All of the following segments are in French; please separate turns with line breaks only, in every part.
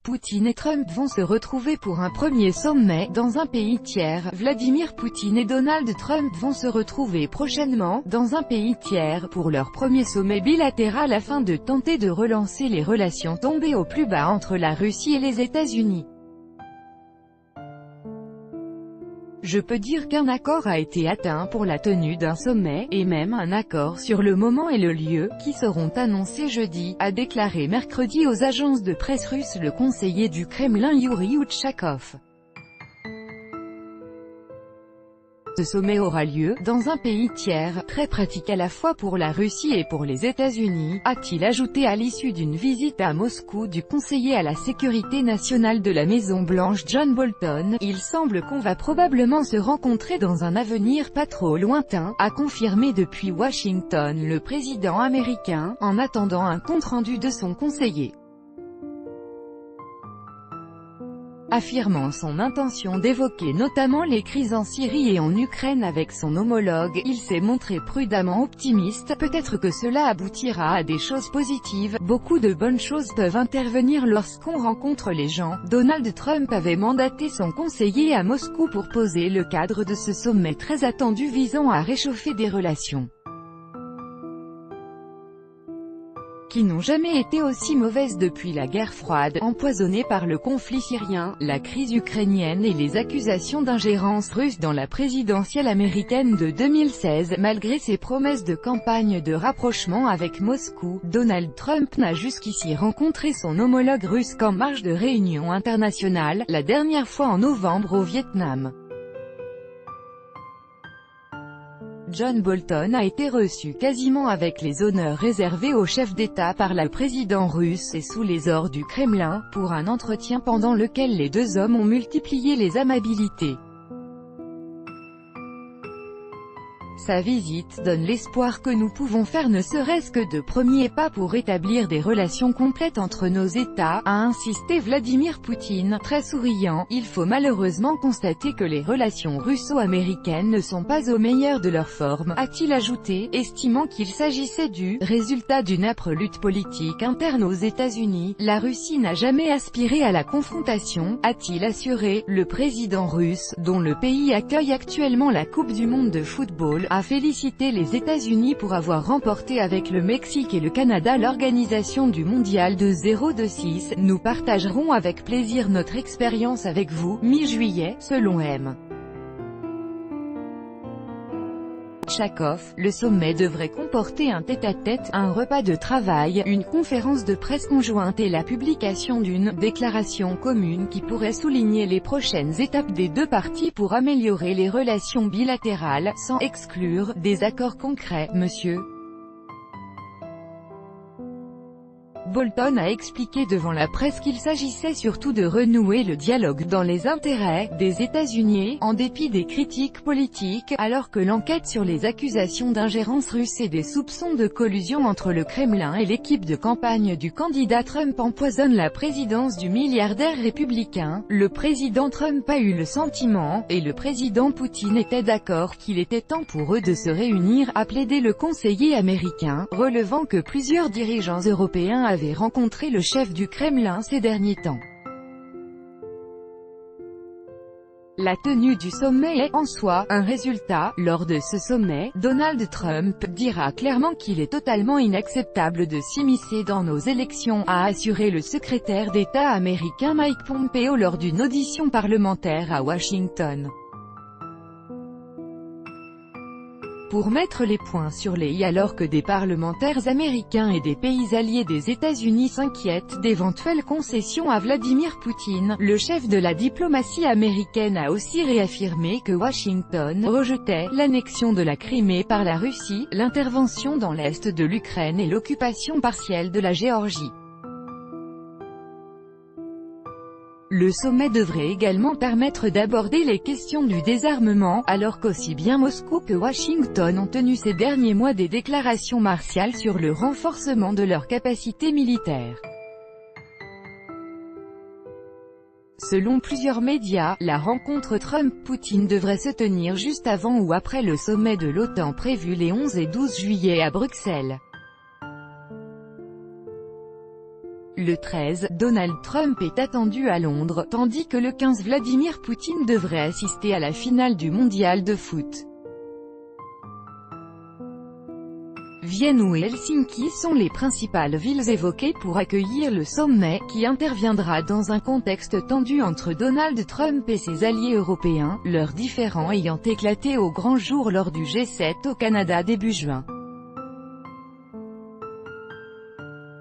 Poutine et Trump vont se retrouver pour un premier sommet, dans un pays tiers. Vladimir Poutine et Donald Trump vont se retrouver prochainement, dans un pays tiers, pour leur premier sommet bilatéral afin de tenter de relancer les relations tombées au plus bas entre la Russie et les États-Unis. Je peux dire qu'un accord a été atteint pour la tenue d'un sommet, et même un accord sur le moment et le lieu, qui seront annoncés jeudi, a déclaré mercredi aux agences de presse russes le conseiller du Kremlin Yuri Utchakov. Ce sommet aura lieu, dans un pays tiers, très pratique à la fois pour la Russie et pour les États-Unis, a-t-il ajouté à l'issue d'une visite à Moscou du conseiller à la sécurité nationale de la Maison-Blanche John Bolton. Il semble qu'on va probablement se rencontrer dans un avenir pas trop lointain, a confirmé depuis Washington le président américain, en attendant un compte-rendu de son conseiller. Affirmant son intention d'évoquer notamment les crises en Syrie et en Ukraine avec son homologue, il s'est montré prudemment optimiste. Peut-être que cela aboutira à des choses positives. Beaucoup de bonnes choses peuvent intervenir lorsqu'on rencontre les gens. Donald Trump avait mandaté son conseiller à Moscou pour poser le cadre de ce sommet très attendu visant à réchauffer des relations qui n'ont jamais été aussi mauvaises depuis la guerre froide, empoisonnée par le conflit syrien, la crise ukrainienne et les accusations d'ingérence russe dans la présidentielle américaine de 2016. Malgré ses promesses de campagne de rapprochement avec Moscou, Donald Trump n'a jusqu'ici rencontré son homologue russe qu'en marge de réunions internationales, la dernière fois en novembre au Vietnam. John Bolton a été reçu quasiment avec les honneurs réservés au chef d'État par le président russe et sous les ors du Kremlin, pour un entretien pendant lequel les deux hommes ont multiplié les amabilités. Sa visite donne l'espoir que nous pouvons faire ne serait-ce que de premiers pas pour établir des relations complètes entre nos États, a insisté Vladimir Poutine, très souriant. Il faut malheureusement constater que les relations russo-américaines ne sont pas au meilleur de leur forme, a-t-il ajouté, estimant qu'il s'agissait du résultat d'une âpre lutte politique interne aux États-Unis. La Russie n'a jamais aspiré à la confrontation, a-t-il assuré. Le président russe, dont le pays accueille actuellement la Coupe du monde de football, a félicité les États-Unis pour avoir remporté avec le Mexique et le Canada l'organisation du mondial de 0-6. Nous partagerons avec plaisir notre expérience avec vous. Mi-juillet, selon M. Utchakov, le sommet devrait comporter un tête-à-tête, un repas de travail, une conférence de presse conjointe et la publication d'une déclaration commune qui pourrait souligner les prochaines étapes des deux parties pour améliorer les relations bilatérales, sans exclure des accords concrets. Monsieur Bolton a expliqué devant la presse qu'il s'agissait surtout de renouer le dialogue dans les intérêts des États-Unis, en dépit des critiques politiques, alors que l'enquête sur les accusations d'ingérence russe et des soupçons de collusion entre le Kremlin et l'équipe de campagne du candidat Trump empoisonne la présidence du milliardaire républicain. Le président Trump a eu le sentiment, et le président Poutine était d'accord, qu'il était temps pour eux de se réunir, a plaidé le conseiller américain, relevant que plusieurs dirigeants européens avaient rencontré le chef du Kremlin ces derniers temps. La tenue du sommet est, en soi, un résultat. Lors de ce sommet, Donald Trump dira clairement qu'il est totalement inacceptable de s'immiscer dans nos élections, a assuré le secrétaire d'État américain Mike Pompeo lors d'une audition parlementaire à Washington. Pour mettre les points sur les i alors que des parlementaires américains et des pays alliés des États-Unis s'inquiètent d'éventuelles concessions à Vladimir Poutine, le chef de la diplomatie américaine a aussi réaffirmé que Washington rejetait l'annexion de la Crimée par la Russie, l'intervention dans l'est de l'Ukraine et l'occupation partielle de la Géorgie. Le sommet devrait également permettre d'aborder les questions du désarmement, alors qu'aussi bien Moscou que Washington ont tenu ces derniers mois des déclarations martiales sur le renforcement de leurs capacités militaires. Selon plusieurs médias, la rencontre Trump-Poutine devrait se tenir juste avant ou après le sommet de l'OTAN prévu les 11 et 12 juillet à Bruxelles. Le 13, Donald Trump est attendu à Londres, tandis que le 15 Vladimir Poutine devrait assister à la finale du mondial de foot. Vienne ou Helsinki sont les principales villes évoquées pour accueillir le sommet, qui interviendra dans un contexte tendu entre Donald Trump et ses alliés européens, leurs différends ayant éclaté au grand jour lors du G7 au Canada début juin.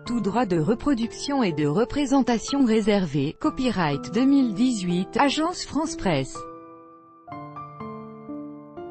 Tout droit de reproduction et de représentation réservé, copyright 2018, Agence France Presse.